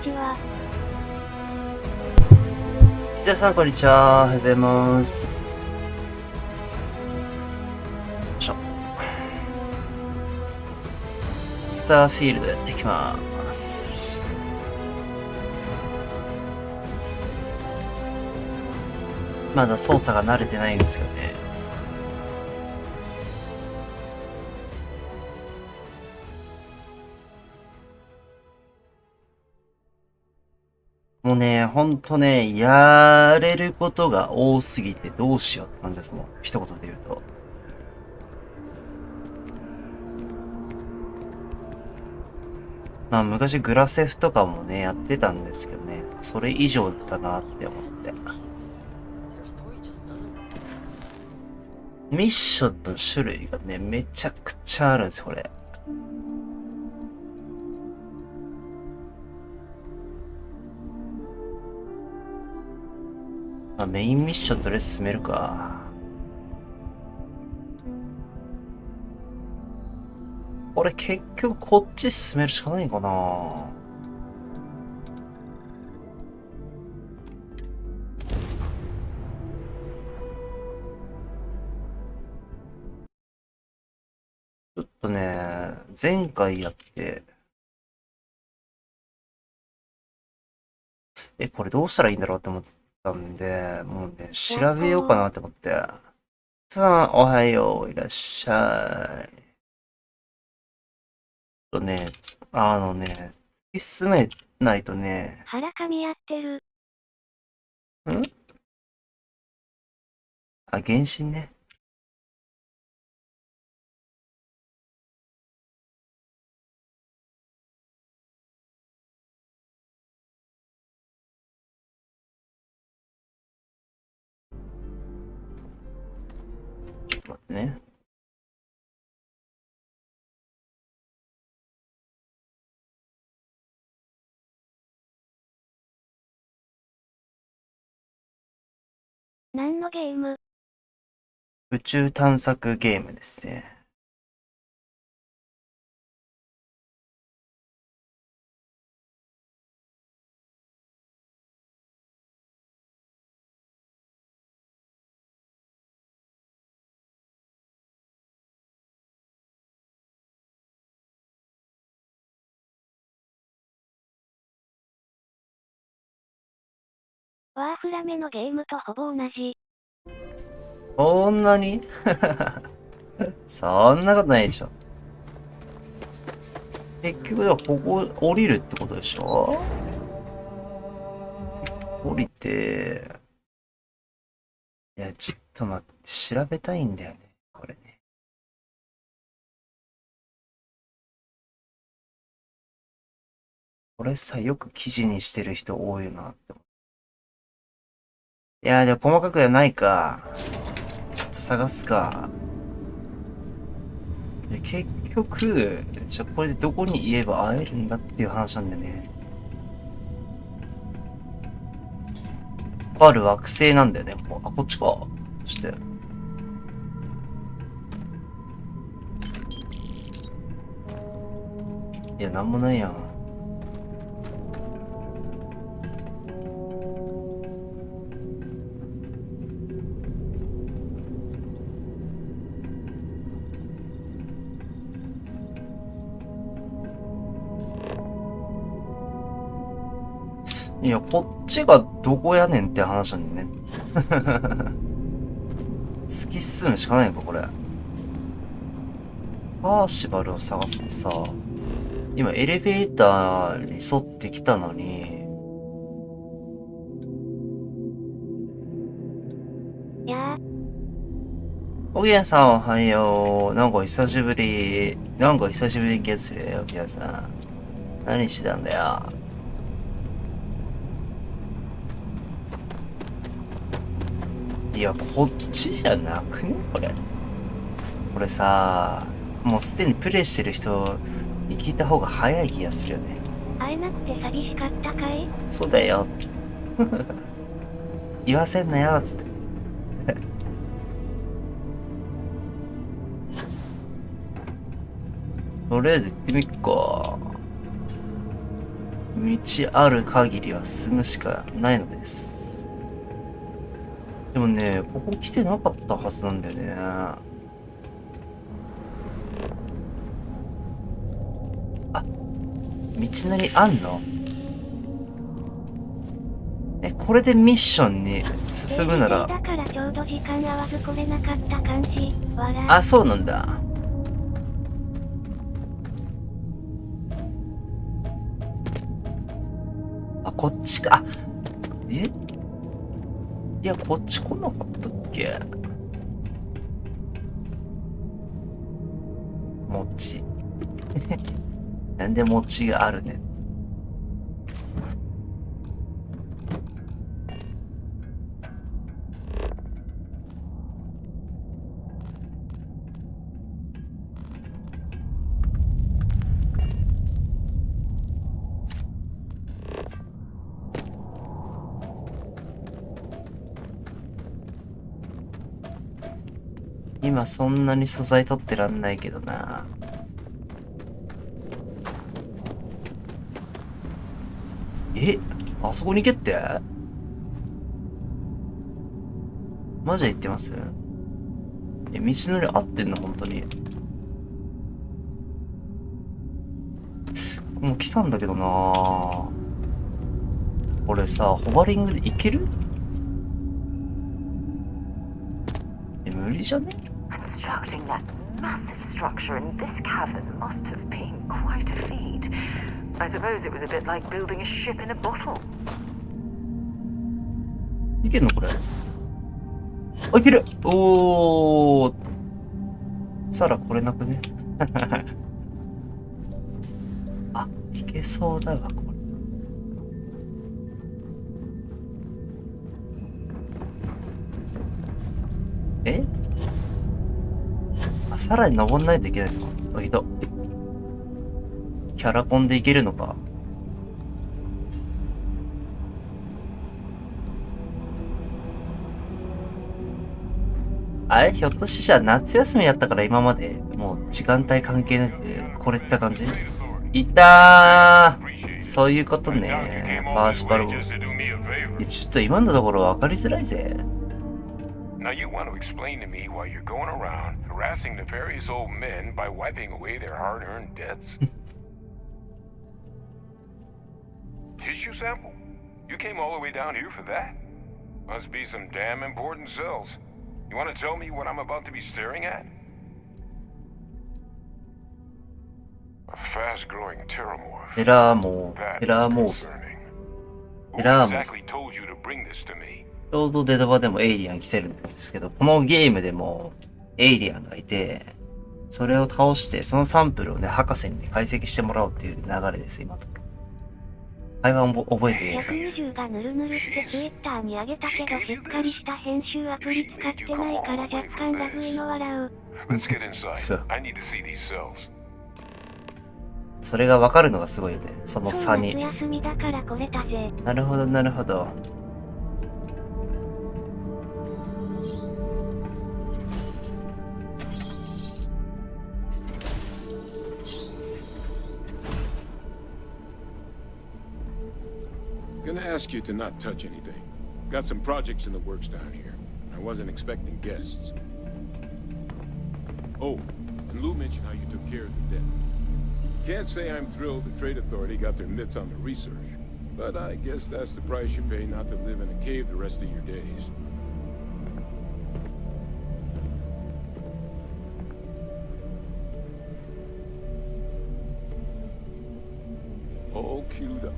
ちは。伊沢さん、こんにちは。おはようございます。よいしょ。スターフィールドやっていきます。まだ操作が慣れてないんですよね。もうね、ほんとね、やれることが多すぎてどうしようって感じですもん。一言で言うと。まあ昔グラセフとかもね、やってたんですけどね、それ以上だなって思って。ミッションの種類がね、めちゃくちゃあるんですよ、これ。まあ、メインミッションとりあえず進めるか。これ結局こっち進めるしかないかな。ちょっとね、前回やって、これどうしたらいいんだろうって思ったんで、もうね、調べようかなって思って。さん、おはよう、いらっしゃい。ね、突き進めないとね、腹かみやってる。あ、原神ね。ちょっと待ってね。何のゲーム？宇宙探索ゲームですね。ワーフラメのゲームとほぼ同じ。そんなにそんなことないでしょ。結局はここ降りるってことでしょ？降りて、いや、ちょっと待って、調べたいんだよね。これね。これさ、よく記事にしてる人多いなって思う。いや、でも細かくはないか。ちょっと探すか。で結局、じゃあこれでどこに言えば会えるんだっていう話なんだよね。ある惑星なんだよね。あ、こっちか。そして。いや、なんもないやん。いや、こっちがどこやねんって話なんだよね。突き進むしかないのか、これ。パーシバルを探すってさ、今エレベーターに沿ってきたのに、やあ。おぎやさんおはよう。なんか久しぶり気がするよ、おぎやさん。何してたんだよ。いや、こっちじゃなくねこれ。これさ、もうすでにプレイしてる人に聞いた方が早い気がするよね。会えなくて寂しかったかい？そうだよ。言わせんなよ、つって。とりあえず行ってみっか。道ある限りは進むしかないのです。でもね、ここ来てなかったはずなんだよね。あ、道なりあんの？これでミッションに進むなら。だからちょうど時間合わず来れなかった感じ。あ、そうなんだ。あ、こっちか。いや、こっち来なかったっけ？餅。なんで餅があるね。今そんなに素材取ってらんないけどな。あそこに行けって？マジで言ってます？道のり合ってんの本当に。もう来たんだけどな。これさ、ホバリングで行ける？無理じゃね？Constructing that massive structure in this cavern must have been quite a feat. I suppose it was a bit like building a ship in a bottle. いけんのこれ？あ、いける！おー。さらこれなくね？あ、いけそうだわ、これ。あ、さらに登んないといけないのか。いた。キャラコンでいけるのか。あれひょっとしてじゃあ夏休みやったから今までもう時間帯関係なくこれって感じ？いたー！そういうことね。パーシパル。ちょっと今のところ分かりづらいぜ。Now you want to explain to me why you're going around harassing nefarious old men by wiping away their hard-earned debts? Tissue sample? You came all the way down here for that? Must be some damn important cells. You want to tell me what I'm about to be staring at? A fast-growing terramorph. エラーモー。エラーモー。エラーモー。 Exactly told you to bring this to me. ちょうどデドバでもエイリアン来てるんですけど、このゲームでもエイリアンがいて、それを倒して、そのサンプルをね、博士にね、解析してもらおうっていう流れです、今と。会話を覚えている。120がヌルヌルってツイッターに上げたけど、しっかりした編集アプリ使ってないから若干ラグいの笑う。そう。それがわかるのがすごいよね、その差に。夏休みだから来れたぜ。なるほど、なるほど。Gonna ask you to not touch anything. Got some projects in the works down here. I wasn't expecting guests. Oh, and Lou mentioned how you took care of the debt. Can't say I'm thrilled the Trade Authority got their mitts on the research, but I guess that's the price you pay not to live in a cave the rest of your days. All queued up.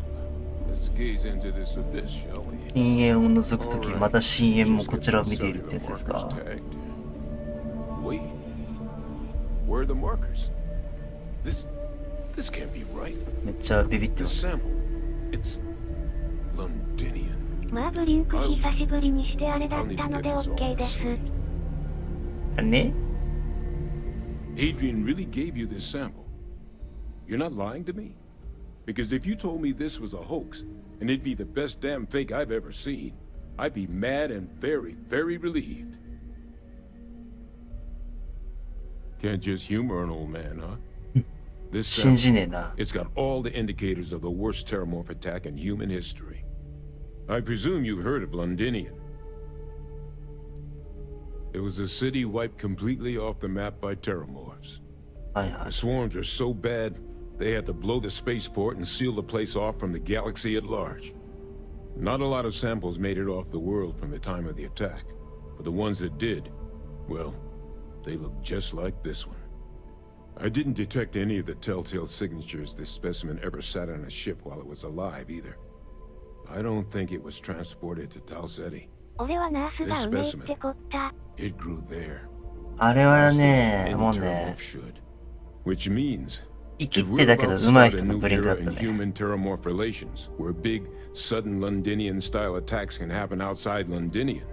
Let's gaze into this abyss, shall we? 深淵を覗くとき、また深淵もこちらを見ているってやつですか。Wait. Where are the markers? This can't be right. めっちゃビビってま This す。 sample, it's Londinian. まあブリンク久しぶりにしてあれだったので OK です。ね？ Adrian really gave you this sample. You're not lying to me? Because if you told me this was a hoax, and it'd be the best damn fake I've ever seen, I'd be mad and very, very relieved. Can't just humor an old man, huh? This 信 sample, じねえな。 it's got all the indicators of the worst terramorph attack in human history. I presume you've heard of Londinian. It was a city wiped completely off the map by terramorphs. はいは The い。 swarms are so bad, they had to blow the spaceport and seal the place off from the galaxy at large. Not a lot of samples made it off the world from the time of the attack, but the ones that did, well, they look just like this one. I didn't detect any of the telltale signatures this specimen ever sat on a ship while it was alive either. I don't think it was transported to Talseti. 俺はナースがうめえってこった。It grew there. あれはね、 Any もうね terramorph、should. Which means 生き if って we're だけ about ど to 上手い start 人 a の new ブリンクだっ era た in ね。 human terramorph relations, where big, sudden Londinian-style attacks can happen outside Londinian.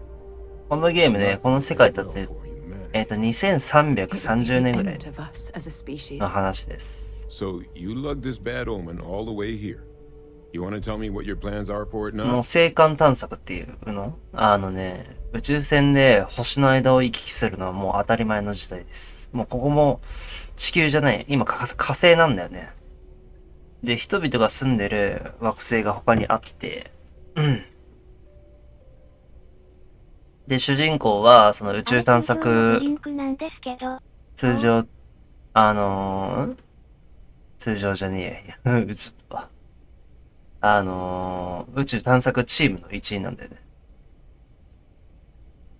このゲームね、この世界だって、For humanity. 2330年ぐらい End of us as a species. の話です。 So you lugged this bad omen all the way here. You want to tell me what your plans are for it も now? う星間探索っていうの宇宙船で星の間を行き来するのはもう当たり前の時代です。もうここも地球じゃない。今火星なんだよね。で、人々が住んでる惑星が他にあって、で、主人公はその宇宙探索、リンクなんですけど、通常、通常じゃねえや。映ったわ。宇宙探索チームの一員なんだよね。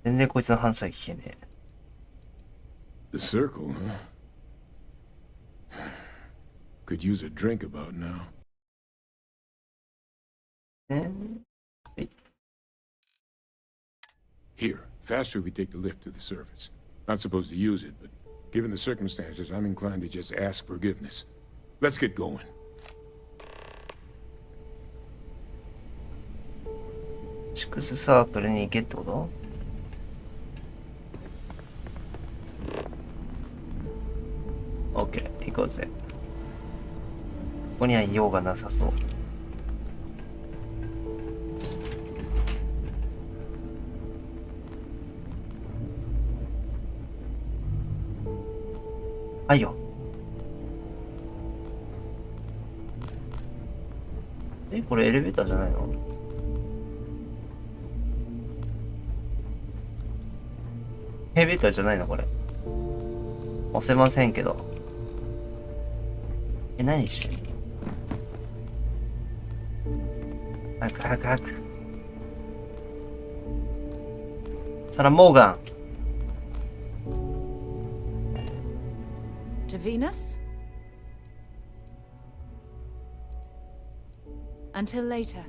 全然こいつの話は聞けね The circle, huh? Could use a drink about now. え。ね。 Here, faster we take the lift to the surface. Not supposed to use it, but given the circumstances, I'm inclined to just ask forgiveness. Let's get going. シクスサークルに行けってこと？オッケー、行こうぜ。ここには用がなさそう。はいよ。これエレベーターじゃないの？エレベーターじゃないのこれ。押せませんけど。何してる？早く早く早く。サラ・モーガン。To Venus? Until later.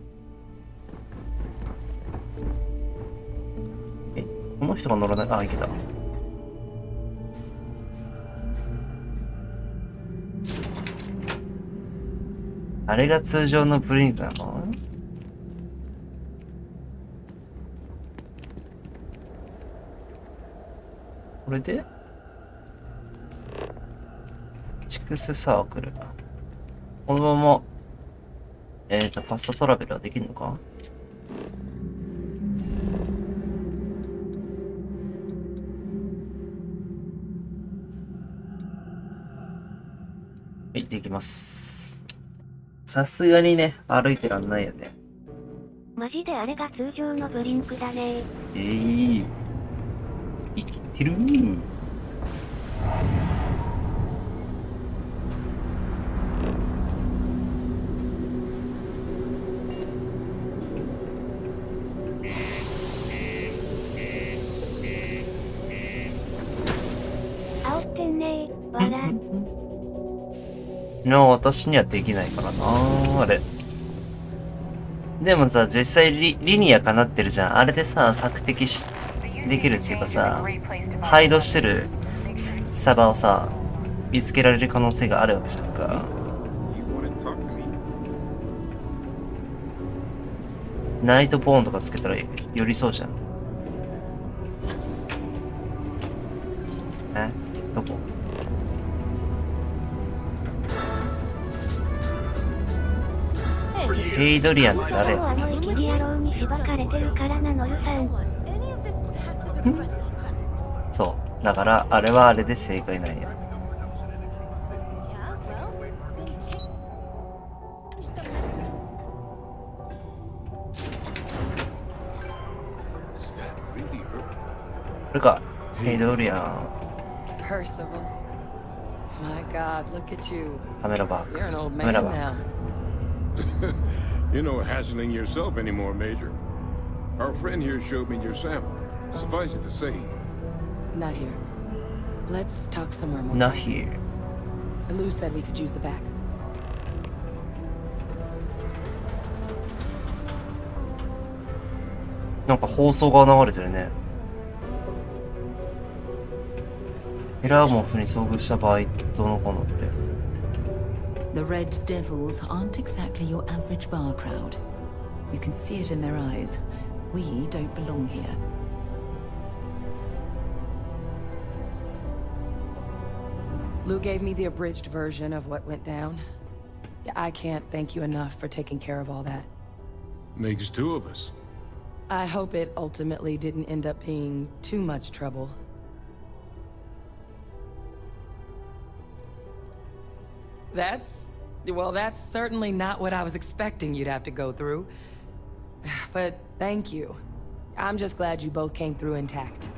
この人が乗らない。あ、いけた。あれが通常のブリンクなの？これでシクスサークル。このまま、ファストトラベルはできるのか？はい、できます。さすがにね、歩いてらんないよね。マジであれが通常のブリンクだね。生きてるー。煽ってんねー、わら。私にはできないからなあれ。でもさ、実際リニアかなってるじゃん。あれでさ、索敵できるっていうかさ、ハイドしてるサバをさ、見つけられる可能性があるわけじゃんか。ナイトボーンとかつけたらよりそうじゃん。どこ？ヘイドリアンって誰？あのイキリ野郎にしばかれてるからなのるさん。そう。だから、あれはあれで正解なんや。れか。ヘイドリアン。Percival. My God, look at you. カメラバーク。 You're an old カ man メラバー now. You're no hassling yourself anymore, Major. Our friend here showed me your sample. Suffice it to say, Not here. Let's talk somewhere ク。more. Not here. Lou said we could use the back. なんか放送が流れてるね。エラーモフに遭遇した場合、どうのこうのって。The Red Devils aren't exactly your average bar crowd. You can see it in their eyes. We don't belong here. Lou gave me the abridged version of what went down. I can't thank you enough for taking care of all that. makes two of us. I hope it ultimately didn't end up being too much trouble. Well, that's certainly not what I was expecting you'd have to go through. But thank you. I'm just glad you both came through intact.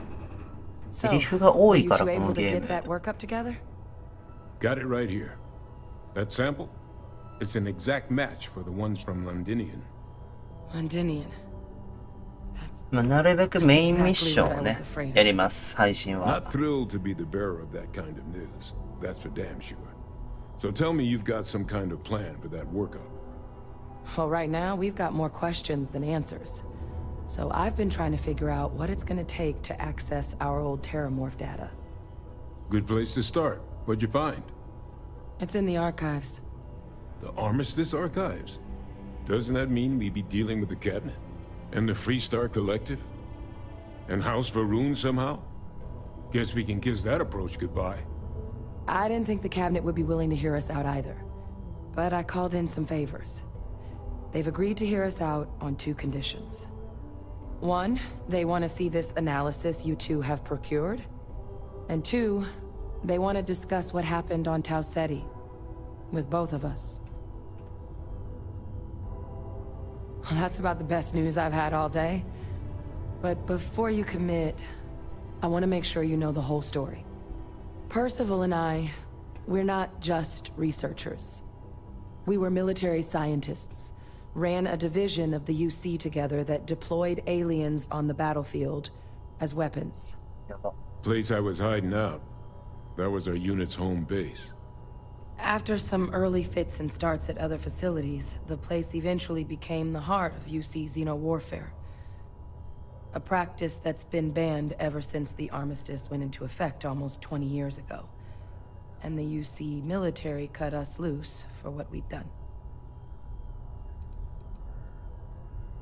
So, セリフが多 were い you から two この able to ゲー get ム。 that work up together? Got it right here. That sample? It's an exact match for the ones from Londinian. Londinian. まあ、なるべくメインミッションをね、やります、配信は。 Not thrilled to be the bearer of that kind of news. That's for damn sure. So tell me you've got some kind of plan for that workup. Well, right now, we've got more questions than answers. So I've been trying to figure out what it's gonna take to access our old Terramorph data. Good place to start. What'd you find? It's in the archives. The Armistice Archives? Doesn't that mean we'd be dealing with the Cabinet? And the Freestar Collective? And House Varun somehow? Guess we can kiss that approach goodbye. I didn't think the cabinet would be willing to hear us out either. But I called in some favors. They've agreed to hear us out on two conditions. One, they want to see this analysis you two have procured. And two, they want to discuss what happened on Tau Ceti. With both of us. Well, that's about the best news I've had all day. But before you commit, I want to make sure you know the whole story. Percival and I, we're not just researchers. We were military scientists, ran a division of the UC together that deployed aliens on the battlefield as weapons. やば。 Place I was hiding out. That was our unit's home base. After some early fits and starts at other facilities, the place eventually became the heart of UC xeno-warfare. A practice that's been banned ever since the armistice went into effect almost 20 years ago. And the UC military cut us loose for what we'd done.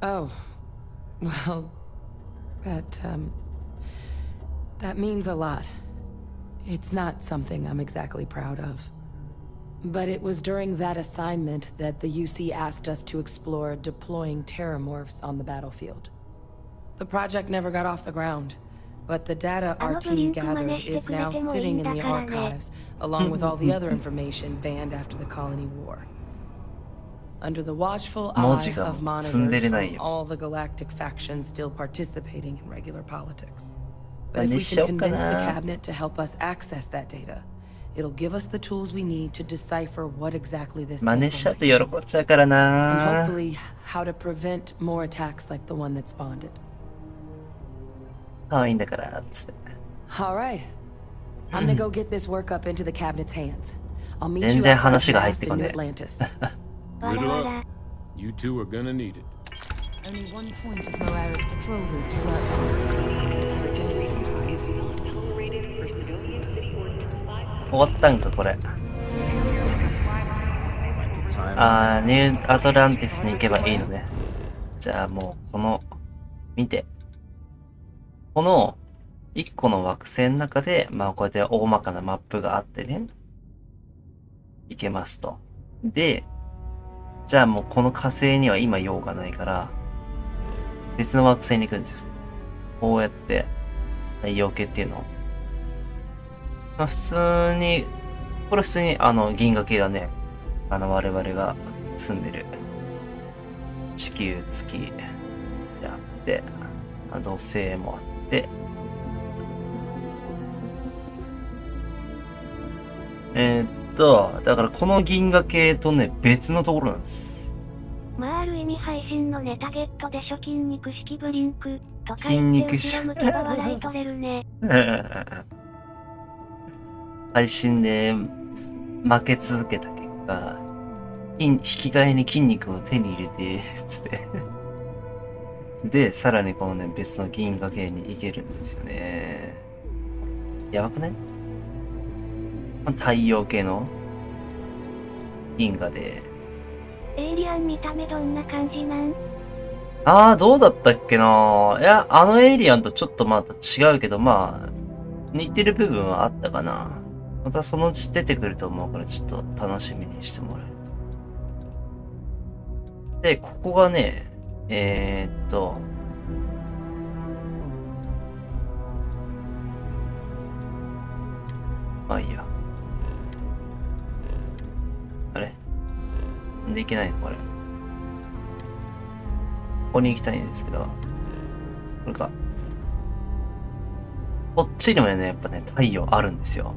Oh, well, that means a lot. It's not something I'm exactly proud of. But it was during that assignment that the UC asked us to explore deploying Terramorphs on the battlefield. The project never got off the ground, but the data our team gathered is now sitting in the archives, along with all the other information banned after the Colony War. Under the watchful eye of monitors from all the galactic factions still participating in regular politics. But if we can convince the cabinet to help us access that data, it'll give us the tools we need to decipher what exactly this 真似しちゃうと喜っちゃうから and な。 hopefully how to prevent more attacks like the one that spawned it. 可愛いんだから、つって。 All right. I'm gonna go get this work up into the cabinet's hands. I'll meet 全 you 然 at 話が入っ Fast て in こ New ね Atlantis. Good luck. You two are gonna need it. Only one point of Moira's patrol route to work on. That's how it goes sometimes. 終わったんか、これ。あー、ニューアトランティスに行けばいいのね。じゃあもう、見て。この、一個の惑星の中で、まあこうやって大まかなマップがあってね。行けますと。で、じゃあもうこの火星には今用がないから、別の惑星に行くんですよ。こうやって、太陽系っていうのを。まあ普通に、これ普通に銀河系だね。我々が住んでる地球、月であって、土星もあって、だからこの銀河系とね、別のところなんです。まあある意味配信のネタゲットでしょ。筋肉式ブリンクとか言って後ろ向けば笑い取れるね。配信で負け続けた結果、引き換えに筋肉を手に入れて、つって。で、さらにこのね、別の銀河系に行けるんですよね。やばくない？太陽系の銀河で。エイリアン見た目どんな感じなん？どうだったっけな。いや、あのエイリアンとちょっとまた違うけど、まあ、似てる部分はあったかな。またそのうち出てくると思うから、ちょっと楽しみにしてもらえる。で、ここがね、まあいいや。あれ？なんでいけないのこれ。ここに行きたいんですけど。これか。こっちにもね、やっぱね、太陽あるんですよ。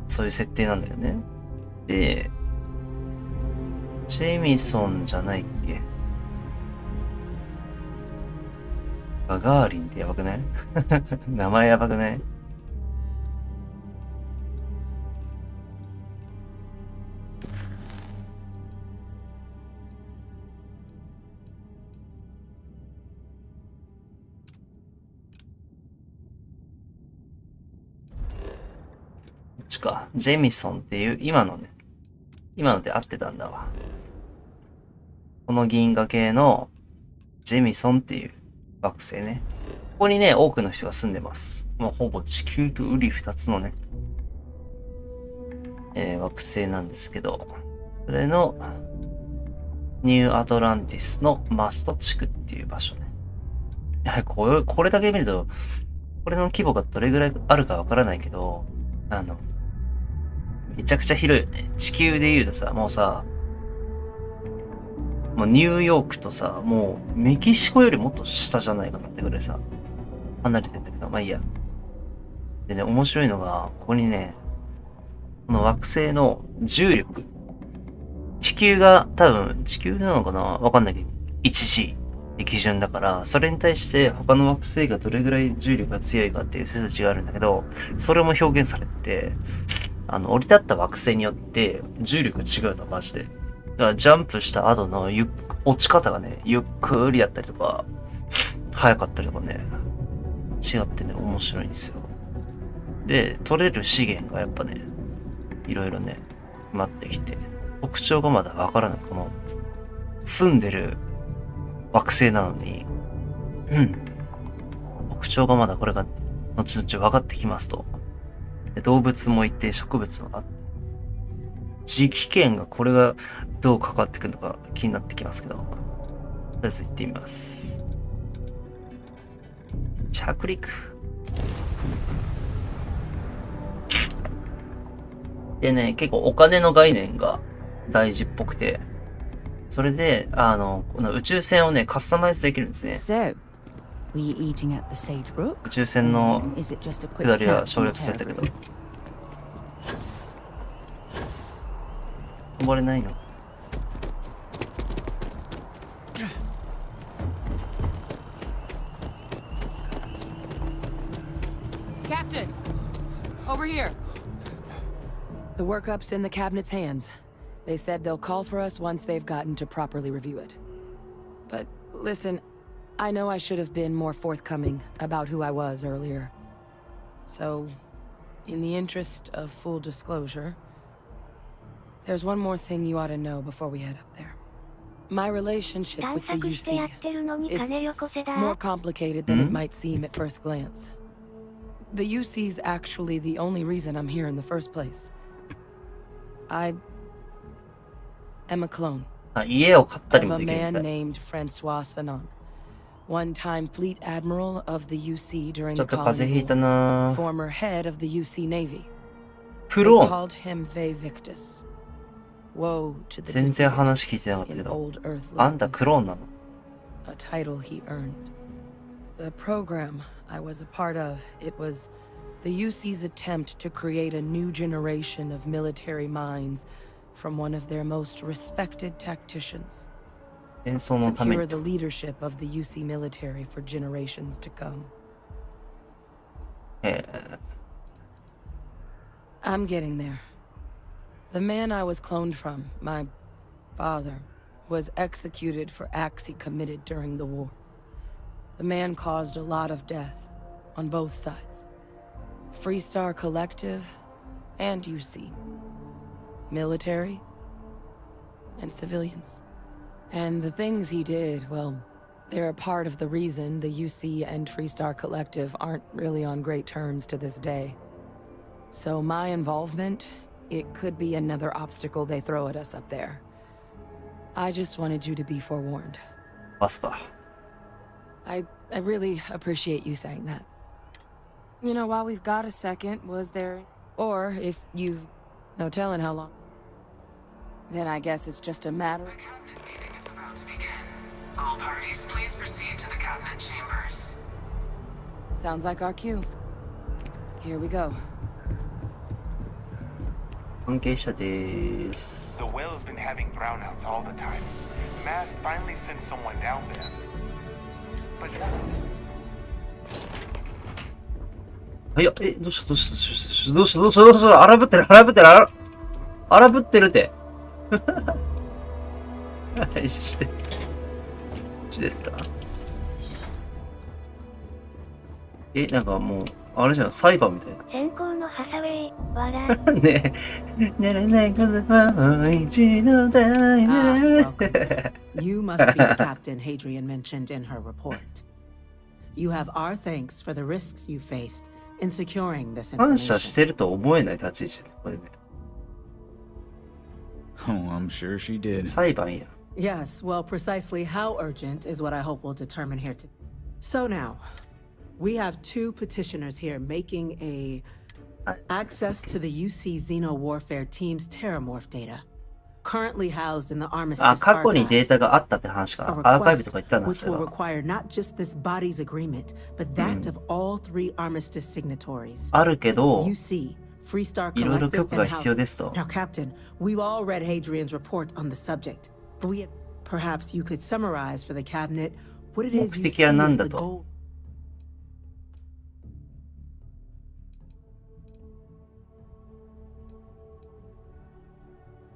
そういう設定なんだよね。で、ジェミソンじゃないっけ？ガガーリンってやばくない？名前やばくない？ジェミソンっていう、今ので合ってたんだわ。この銀河系のジェミソンっていう惑星ね。ここにね、多くの人が住んでます。もうほぼ地球と瓜二つのね、惑星なんですけど、それのニューアトランティスのマスト地区っていう場所ね。これだけ見ると、これの規模がどれぐらいあるかわからないけど、めちゃくちゃ広いよね。地球で言うとさ、もうさ、もうニューヨークとさ、もうメキシコよりもっと下じゃないかなってぐらいさ、離れてんだけど、まあいいや。でね、面白いのが、ここにね、この惑星の重力。地球が多分、地球なのかなわかんないけど、1G で基準だから、それに対して他の惑星がどれぐらい重力が強いかっていう説落ちがあるんだけど、それも表現されて、降り立った惑星によって重力が違うの、マジで。だからジャンプした後の落ち方がね、ゆっくりだったりとか、早かったりとかね、違ってね、面白いんですよ。で、取れる資源がやっぱね、いろいろね、待ってきて、特徴がまだわからない。この、住んでる惑星なのに、特徴がまだこれが、後々分かってきますと。動物もいて植物もあって、時期圏がこれがどう関わってくるのか気になってきますけど、とりあえず行ってみます。着陸。でね、結構お金の概念が大事っぽくて、それで、この宇宙船をね、カスタマイズできるんですね。Were you eating at the Sage Brook? 宇宙船の Is it just a quick 下りは snap 省 from 略 the されたけど、 terror 飛ばれないの。Captain! Over here! The workup's in the cabinet's hands. They said they'll call for us once they've gotten to properly review it. But listen, I know I should have been more forthcoming about who I was earlier. So, in the interest of full disclosure, there's one more thing you ought to know before we head up there. My relationship with the UC, it's more complicated than it might seem at first glance. The UC's actually the only reason I'm here in the first place. I am a clone of a man named Francois Sanon, one-time fleet admiral of the UC during the colony war, former head of the UC Navy. They called him Ve Victus. Woe to the defeated in old Earth land. A title he earned. The program I was a part of, it was the UC's attempt to create a new generation of military minds from one of their most respected tacticians. 戦争のため Secure に。 the leadership of the UC military for generations to come. I'm getting there. The man I was cloned from, my father, was executed for acts he committed during the war. The man caused a lot of death on both sides. Freestar Collective and UC. Military and civilians. And the things he did, well, they're a part of the reason the UC and Freestar Collective aren't really on great terms to this day. So my involvement, it could be another obstacle they throw at us up there. I just wanted you to be forewarned. バスパ。 I really appreciate you saying that. You know, while we've got a second, was there... Or if you've no telling how long... Then I guess it's just a matter... The cabinet meeting is about to begin. All parties, please proceed to the cabinet chambers. Sounds like our cue. Here we go. 関係者です。 The whale's been having brownouts all the time. Mast finally sent someone down there. But いや、どうした荒ぶってる荒ぶってるって。はい、して。ですか。なんかもう、あれじゃん、裁判みたいな。先行のハサウェイ、笑い。ねえ、寝れないことはもう一度だいね。 You must be the captain Hadrian mentioned in her report. You have our thanks for the risks you faced in securing this 感謝し information. てると思えない立ち位置で、これね。 Oh, I'm sure she did. 裁判や。 Yes, well, precisely how urgent is what I hope we'll determine here today. So now, we have two petitioners here making access to the UC Xeno Warfare Team's Terramorph data, currently housed in the あ、 Armistice 過去にデー archives. タがあったって話か A な。アーカイブと request か言ったんだ、 which それ will は。 require not just this body's agreement, but that of all three Armistice signatories. あるけど、 UC, Freestar いろいろ Collective, 許可が and 必要 House. ですと。 Now, Captain, we've all read Hadrian's report on the subject, but perhaps you could summarize for the cabinet what it is you 目 see 的は何 as だ the と。 goal.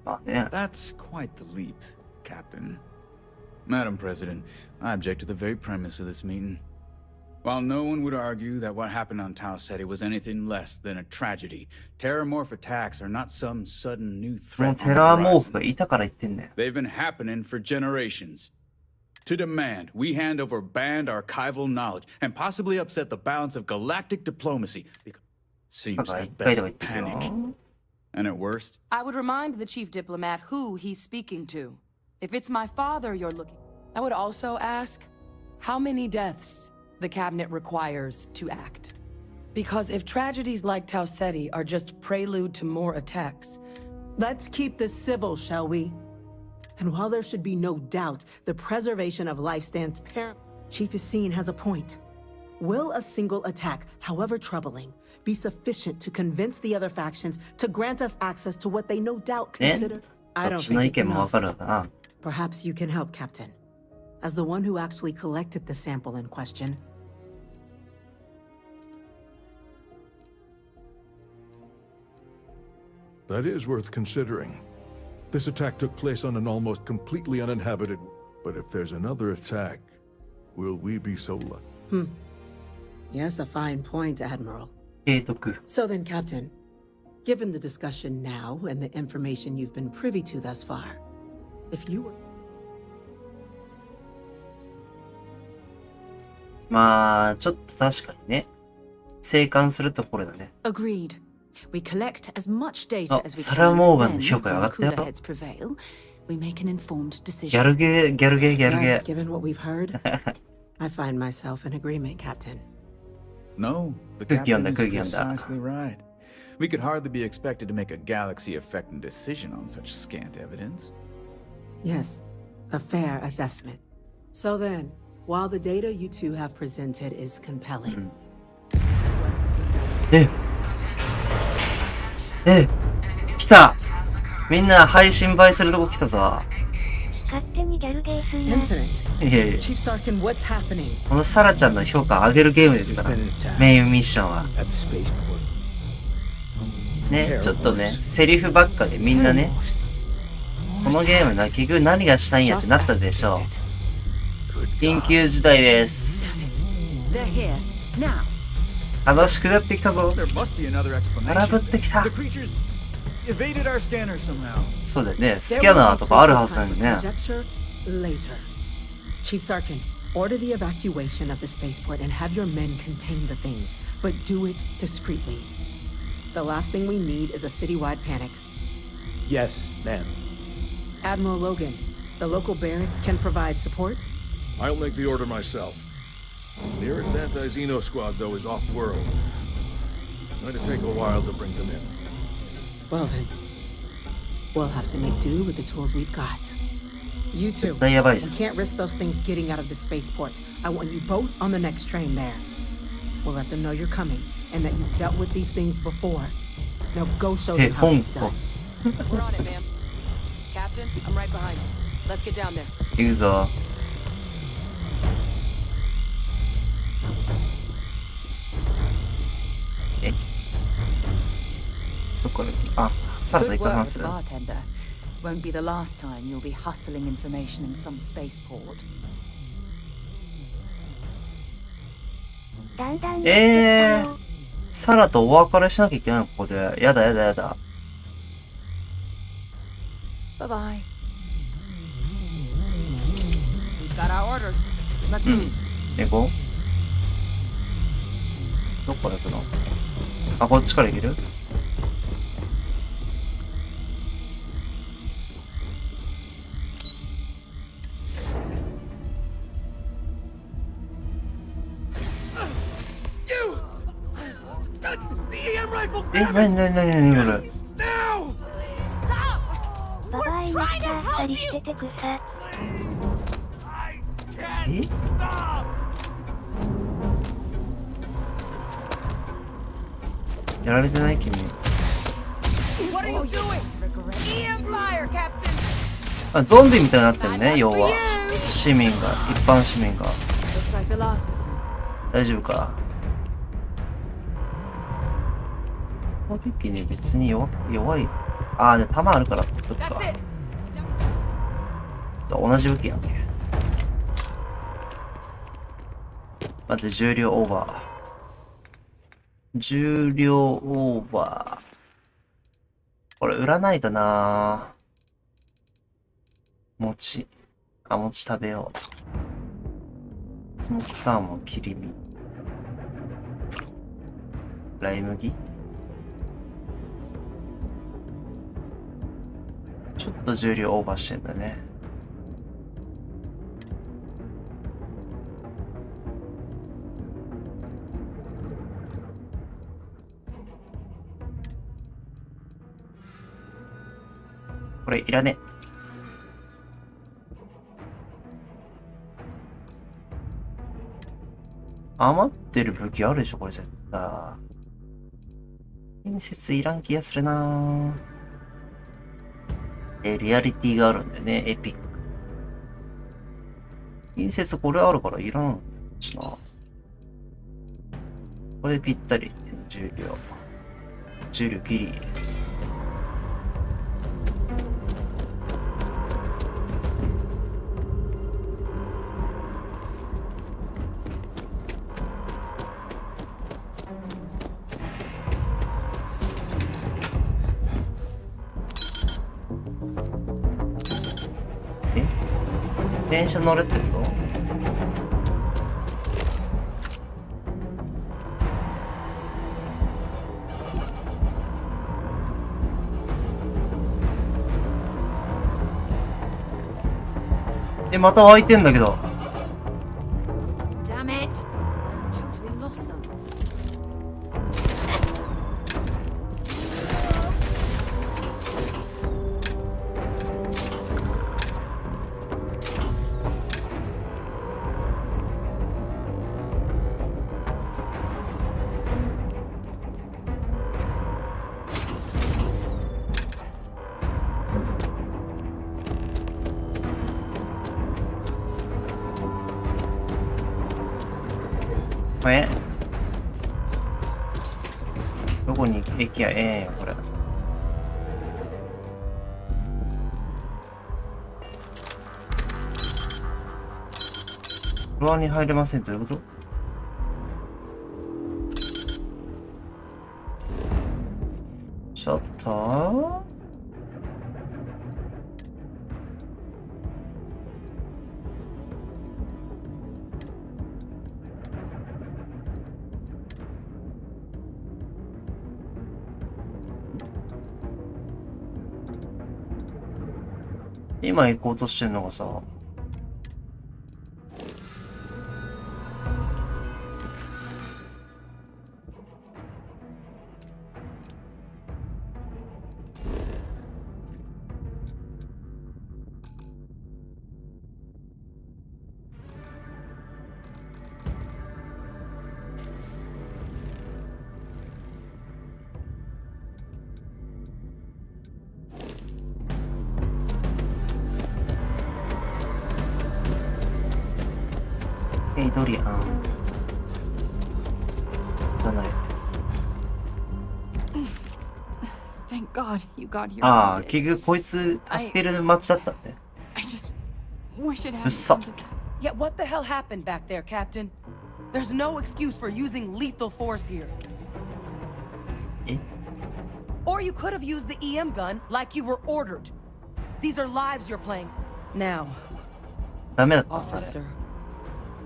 まあね。 That's quite the leap, Captain. Madam President, I object to the very premise of this meeting. While no one would argue that what happened on Tau Ceti was anything less than a tragedy, terramorph attacks are not some sudden new その threat テ on ラ the ーモーフ horizon. がいたから言ってんねん。 They've been happening for generations. To demand we hand over banned archival knowledge and possibly upset the balance of galactic diplomacy seems だから at 一回でも best 言ってる panic. よ。 And at worst, I would remind the chief diplomat who he's speaking to. If it's my father you're looking... I would also ask how many deaths the cabinet requires to act. Because if tragedies like Tau Ceti are just prelude to more attacks... Let's keep this civil, shall we? And while there should be no doubt the preservation of life stands paramount, Chief Yassine has a point. Will a single attack, however troubling, be sufficient to convince the other factions to grant us access to what they no doubt consider? ど I っ don't ちの think 意 it's 見もわ enough. かるかな。 Perhaps you can help, Captain. As the one who actually collected the sample in question. That is worth considering. This attack took place on an almost completely uninhabited... But if there's another attack, will we be so lucky? Yes, a fine point, Admiral. 提督。 So then, Captain, given the discussion now and the information you've been privy to thus far, if you were... まあ、ちょっと確かにね。静観するところだね。 Agreed. We collect as much data as we サラ can. モーガンの Then, 評価が上が when ったよ。 cooler heads prevail, we make an informed ギ decision. ャルゲー、ギャルゲー、ギャルゲ Yes, ー。 given what we've heard, I find myself in agreement, Captain. no, the Cookie on captain the is cookie on the- precisely right. We could hardly be expected to make a galaxy-affecting decision on such scant evidence. Yes, a fair assessment. So then, while the data you two have presented is compelling, what is that? 来た。みんな配信映えするとこ来たぞ。勝手にギャルゲーすんな。Incident. いやいや、 Chief Sarkin, what's happening? このサラちゃんの評価上げるゲームですから、メインミッションは。 At the spaceport. ね、ちょっとね、セリフばっかでみんなね、このゲームな、結局何がしたいんやってなったでしょう。緊急事態です。 They're here now. 話下ってきたぞ。 There must be another 荒ぶ explanation. ってきた。 The creatures evaded our scanner somehow. そうだよね、スキャナーとかあるはずなんよね。 Conjecture later. Chief Sarkin, order the evacuation of the spaceport and have your men contain the things, but do it discreetly. The last thing we need is a citywide panic. Yes, ma'am. Admiral Logan, the local barracks can provide support? I'll make the order myself. The nearest anti-Xeno squad, though, is off-world. Going to take a while to bring them in. Well then, we'll have to make do with the tools we've got. You two, 絶対やばいじゃ we ん。 can't risk those things getting out of the spaceport. I want you both on the next train there. We'll let them know you're coming and that you've dealt with these things before. Now go show them how it's done. We're on it, ma'am. Captain, I'm right behind you. Let's get down there. 行くぞ。どこに、あ、サラさん Good 行か work, ます。 bartender. Won't be the last time you'll be hustling information in some spaceport. だんだんサラとお別れしなきゃいけないのここで。やだやだやだ。 Bye bye. We've got our orders. Let's move. 行こう。どっから行くの？あ、こっちから行ける？なにこれ？ババアイにさあったりしてて草。やられてない君。 What are you doing? EM fire, Captain. あ、ゾンビみたいになってるね、要は。市民が、一般市民が。 Looks like the last of them. 大丈夫か？この武器ね、別に弱い。あー、で、弾あるから、どっか。同じ武器やんけ。待って、重量オーバー。重量オーバー。これ、売らないとなぁ。餅食べよう。スモークサーモン、切り身。ライ麦？ちょっと重量オーバーしてんだね。これいらねえ。余ってる武器あるでしょこれ絶対。建設いらん気がするなぁ。リアリティがあるんだよね、エピック。建設これあるからいらんしな。これでぴったり。重量ギリ。電車乗れってこと？また湧いてんだけど。 Damn it! Totally lost them. こどこに駅やよ、これ。フロアに入れません。どういうこと？ちょっと今行こうとしてんのがさ、ドリアンじゃない。Thank God you got here. ああ、結局こいつ助ける街だったって。うっそ。Yeah, what the hell happened back there, Captain? There's no excuse for using lethal force here. え？ Or you could have used the EM gun like you were ordered. These are lives you're playing. Now, ダメだった。 officer,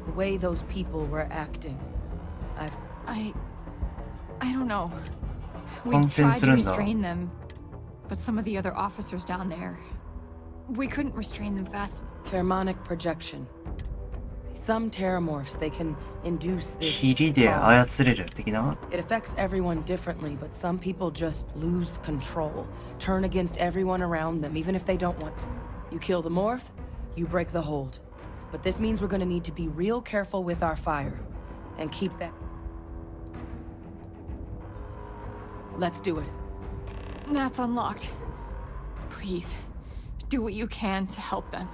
the way those people were acting, I don't know. We 感染 tried す to るんだ。 restrain them, but some of the other officers down there, we couldn't restrain them fast. Pheromonic projection. Some terramorphs, they can induce this. 霧で操れる的な？ It affects everyone differently, but some people just lose control, turn against everyone around them, even if they don't want to. You kill the morph, you break the hold. But this means we're gonna need to be real careful with our fire, and keep that. Let's do it. Nat's unlocked. Please, do what you can to help them.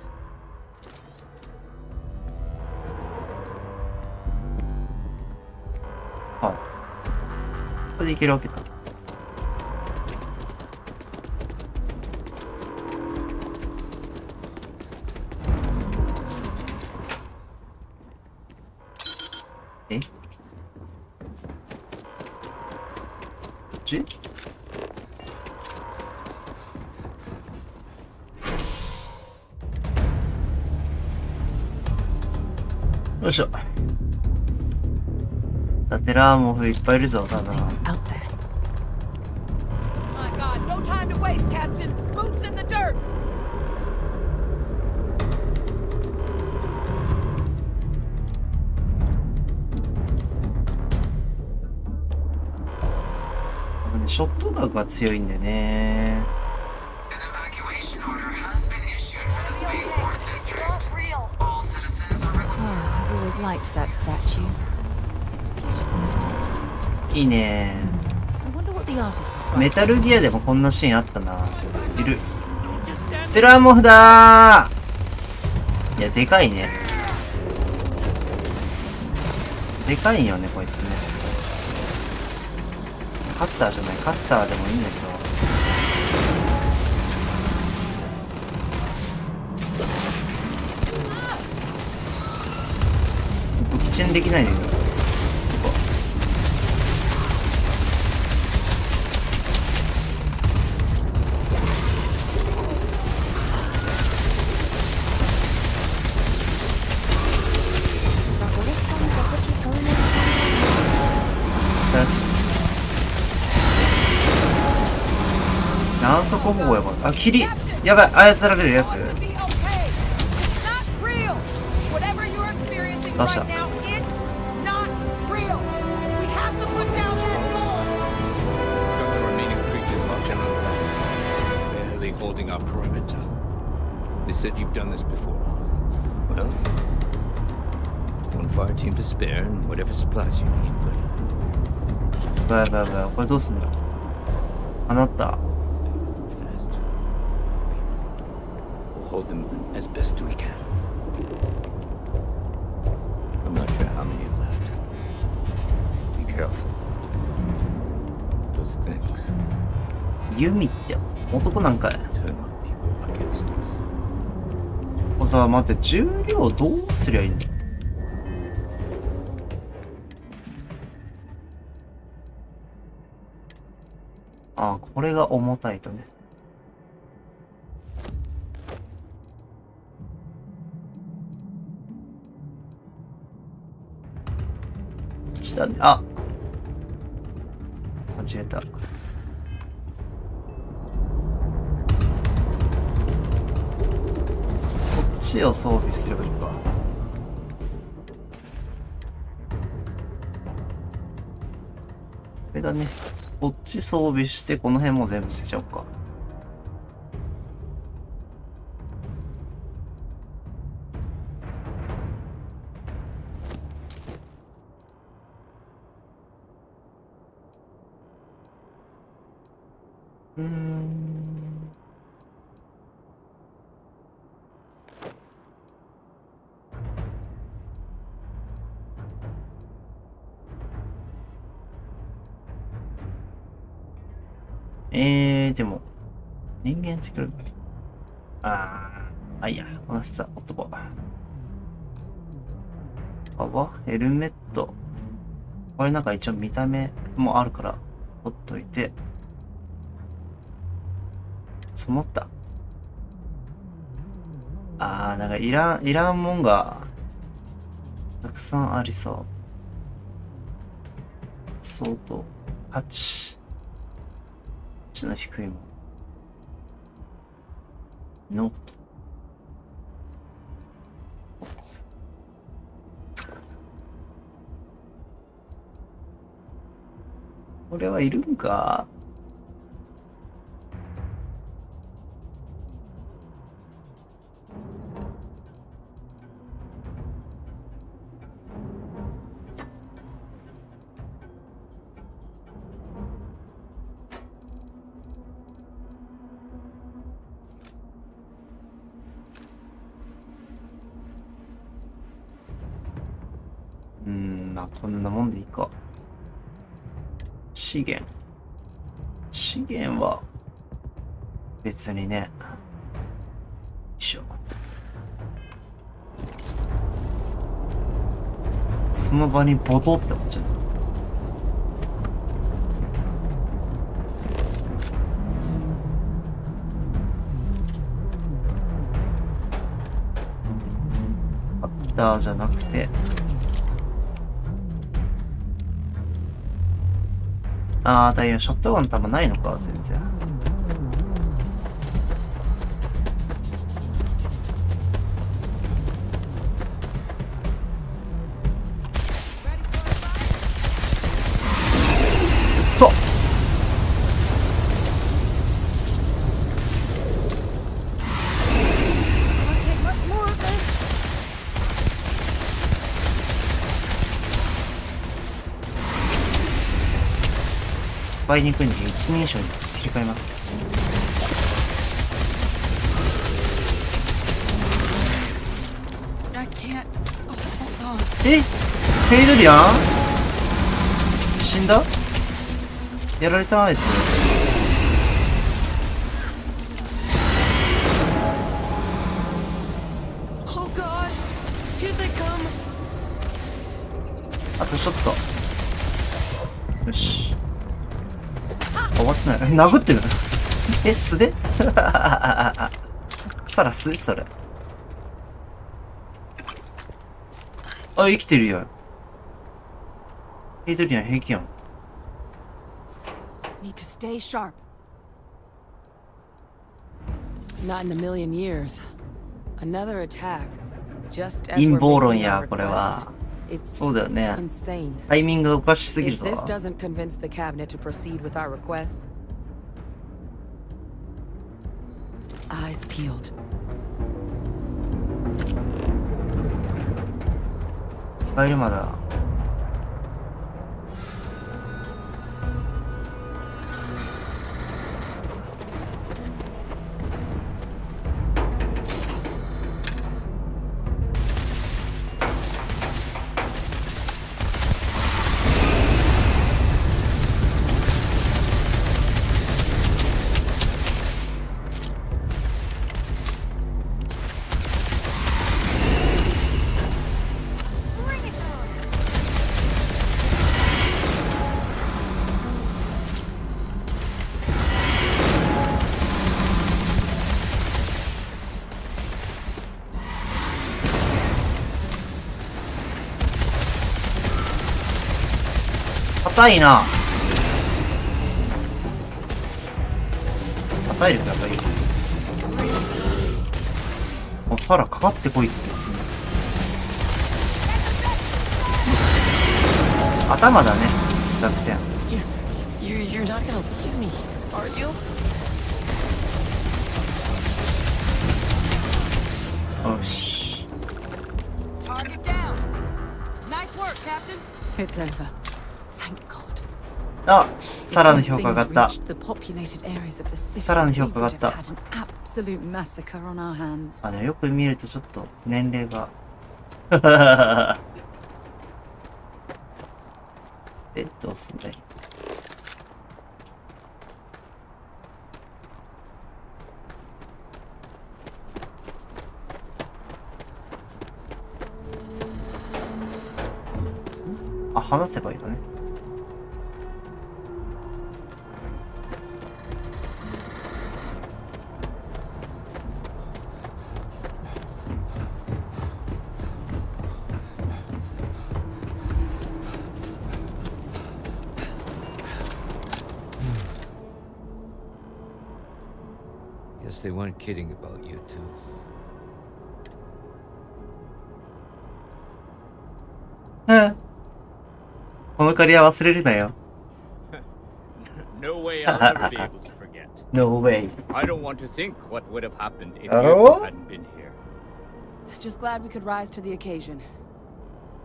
はい。これでいけるわけだ。え？こっち？よいしょ。だってラーモフいっぱいいるぞ、だな。My God, no time to waste, Captain. Boots in the dirt. ショットガンが強いんだよね。An evacuation order has been issued for the spaceport district. All citizens are required. Oh, I've always liked that statue. It's beautiful, isn't it? いいね。 I wonder what the artist was trying メ to タルギアでもこんなシーンあったな。いる。テラーモフだー。いや、でかいね。でかいんよね、こいつね。カッターじゃない、カッターでもいいんだけど。撃沈できないのよ。何速保護やばい。あ、霧やばい、操られるやつ。どうした？ Holding our perimeter. They said you've done this before. Well, one fire team to spare and whatever supplies you need, but やばいやばいやばい。これどうすんだ？あなた。we'll hold them as best we can. I'm not sure how many are left. careful. Those things ユミって男なんかい。 turn on people against us. さあ待って、重量どうすりゃいいんだ。ああ、これが重たいとね。下ね、あ、間違えた。こっちを装備すればいいか。これだね。こっち装備して、この辺も全部捨てちゃおうか。でも、人間ってくる。いや、このさ、男。ヘルメット。これなんか一応見た目もあるから、取っといて。その他。なんかいらんもんが、たくさんありそう。相当、価値の低いもの。ノート。これはいるんか。こんなもんでいいか。資源は別にね。よいしょ。その場にボトって落ちる。カッターじゃなくて。大丈夫。ショットガン多分ないのか、全然。と倍に行くんで一人称に切り替えます。フェイドリアン死んだ？やられたなあいつ。あとちょっと。よし。終わってない。殴ってる。素手サラ素手それ。生きてるよ。ヘイドリアン平気やん。Need to stay sharp. Not in a million years. Another attack. Just as 陰 we're 謀論 making や our これは。 It's そうだよね。 insane. タイミングがおかしすぎる If ぞ。 this doesn't convince the cabinet to proceed with our request, eyes peeled. 帰るまだ。硬いな。硬い力やっぱり。お、サラかかってこいっつって。頭だね。弱点。You're not gonna leave me, are you? よし。Target down. Nice work, Captain. It's over. Thank God. あ、サラの評価上がった。 The populated areas of the city, サラの評価上がっ we would た。 have had an absolute massacre on our hands. あ、でもよく見るとちょっと年齢が。どうすんだい。あ、話せばいいのね。Guess they weren't kidding about you two. この借りは忘れるなよ。No way I'll ever be able to forget. No way. I don't want to think what would have happened if you Oh? hadn't been here. Just glad we could rise to the occasion.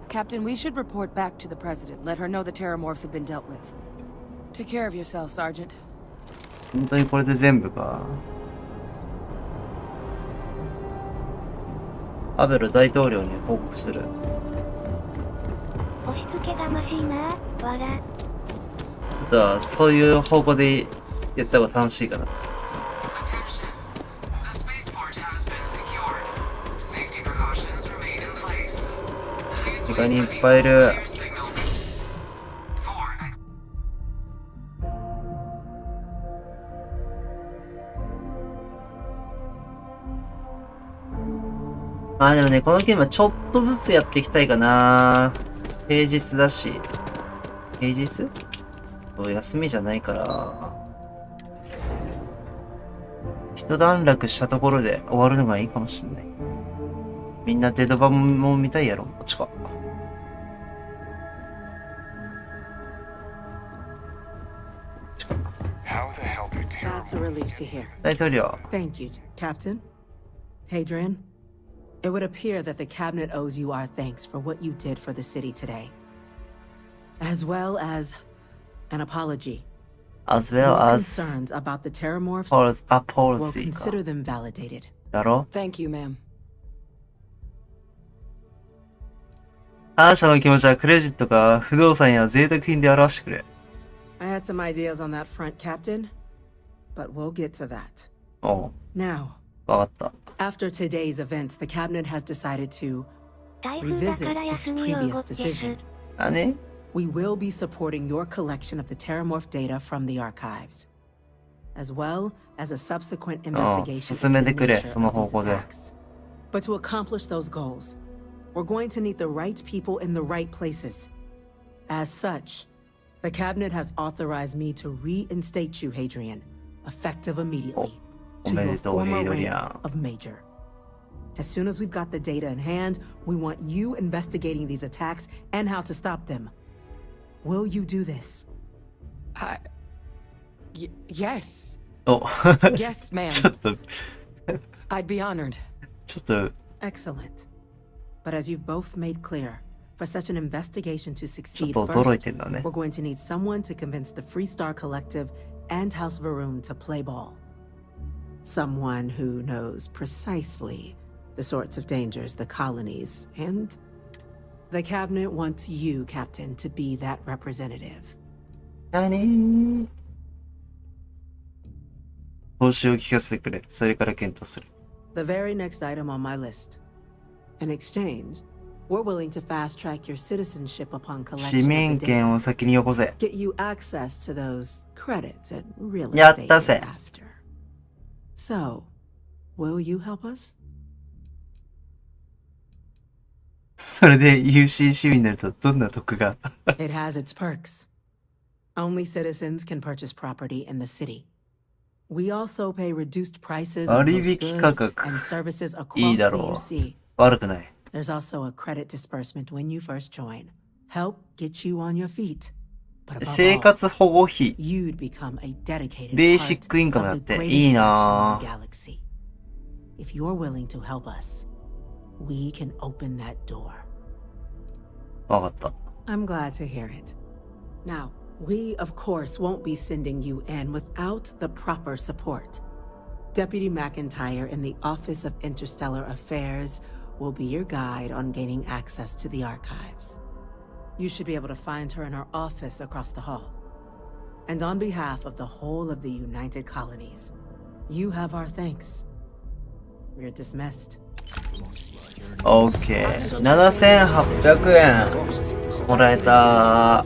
Captain, we should report back to the President. Let her know the terramorphs have been dealt with. Take care of yourself, Sergeant. 本当にこれで全部か。アベル大統領に報告する。押し付けがましいな、わら。だからそういう方向でやった方が楽しいかな。他にいっぱいいる。まあでもね、このゲームはちょっとずつやっていきたいかな。平日だし。平日？そう休みじゃないから。一段落したところで終わるのがいいかもしんない。みんなデドバも見たいやろ、こっちか。That's a relief to hear. 大統領。Thank you, Captain. Hadrian, it would appear that the cabinet owes you our thanks for what you did for the city today, as well as an apology. As well Your as concerns about the terramorphs apology will consider them validated. だろ？ Thank you, ma'am. 感謝の気持ちはクレジットか不動産や贅沢品で表してくれ。I had some ideas on that front, Captain, but we'll get to that. おう。 Now, わかった。 after today's events, the cabinet has decided to revisit its previous decision. あね？ We will be supporting your collection of the terramorph data from the archives, as well as a subsequent investigation into the nature of these attacks. But to accomplish those goals, we're going to need the right people in the right places. As such, the cabinet has authorized me to reinstate you, Hadrian, effective immediately, to your former rank of Major. As soon as we've got the data in hand, we want you investigating these attacks and how to stop them. Will you do this? Yes. お。 Yes, ma'am. ちょっと。 I'd be honored. ちょっと。 Excellent. But as you've both made clear, for such an investigation to succeed ちょっと驚い first, てんだね。 we're going to need someone to convince the Freestar Collective and House Varun to play ball. Someone who knows precisely the sorts of dangers the colonies and the cabinet wants you, Captain, to be that representative. 何？報酬を聞かせてくれ。それから検討する。 The very next item on my list. In exchange, we're willing to fast-track your citizenship upon 市 collection 民 of the 権 data. を先によこせ。 Get you access to those credits and real やっ estate たぜ。 after. So, will you help us? それで UC 市民になるとどんな得が？ It has its perks. Only citizens can purchase property in the city. We also pay reduced prices on 割 most 引価 goods 格 and services いい across だ the ろう。 UC. 悪くない。 There's also a credit disbursement when you first join. Help get you on your feet. But above 生 all, 活保護費。 you'd become a dedicated ベーシッ part クインカムだっ of the て。 greatest いい faction な in the galaxy. If you're willing to help us, we can open that door. わかった。 I'm glad to hear it. Now, we, of course, won't be sending you in without the proper support. Deputy McIntyre in the Office of Interstellar Affairs will be your guide on gaining access to the archives. You should be able to find her in her office across the hall. And on behalf of the whole of the United Colonies, you have our thanks. We're dismissed. OK。7800円。もらえた。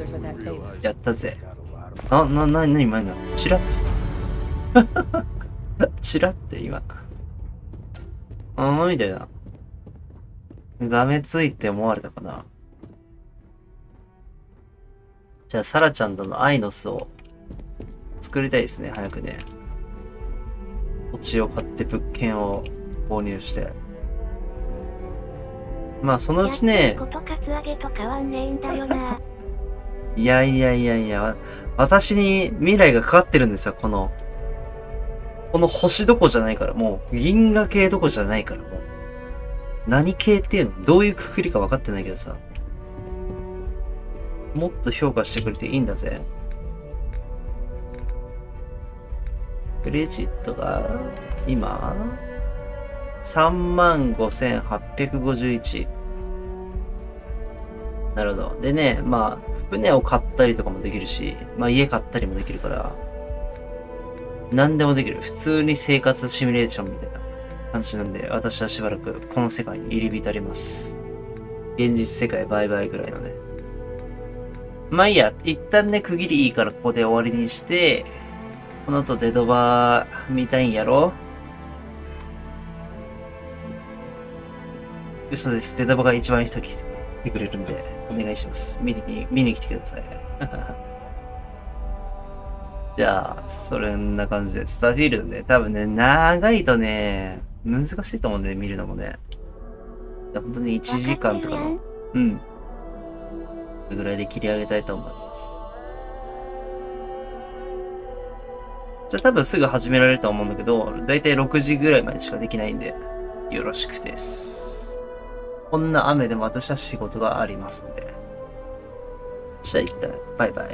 やったぜ。何今のチラッつチラって今。みたいな。がめついって思われたかな。じゃあ、サラちゃんとの愛の巣を作りたいですね、早くね。土地を買って物件を購入して。まあ、そのうちね。いや、私に未来がかかってるんですよ、この星どこじゃないから、もう、銀河系どこじゃないから、もう。何系っていうのどういうくくりか分かってないけどさ。もっと評価してくれていいんだぜ。クレジットが、今、35,851。なるほど。でね、まあ、船を買ったりとかもできるし、まあ家買ったりもできるから、何でもできる。普通に生活シミュレーションみたいな感じなんで、私はしばらくこの世界に入り浸ります。現実世界バイバイぐらいのね。まあいいや、一旦ね、区切りいいからここで終わりにして、この後デドバー見たいんやろ？嘘です。デドバが一番人来てくれるんで、お願いします。見に来てください。じゃあ、そんな感じで、スターフィールドね、多分ね、長いとね、難しいと思うんで、見るのもね。本当に1時間とかの、それぐらいで切り上げたいと思います。じゃあ多分すぐ始められると思うんだけど、だいたい6時ぐらいまでしかできないんで、よろしくです。こんな雨でも私は仕事がありますんで。じゃあ一旦、バイバイ。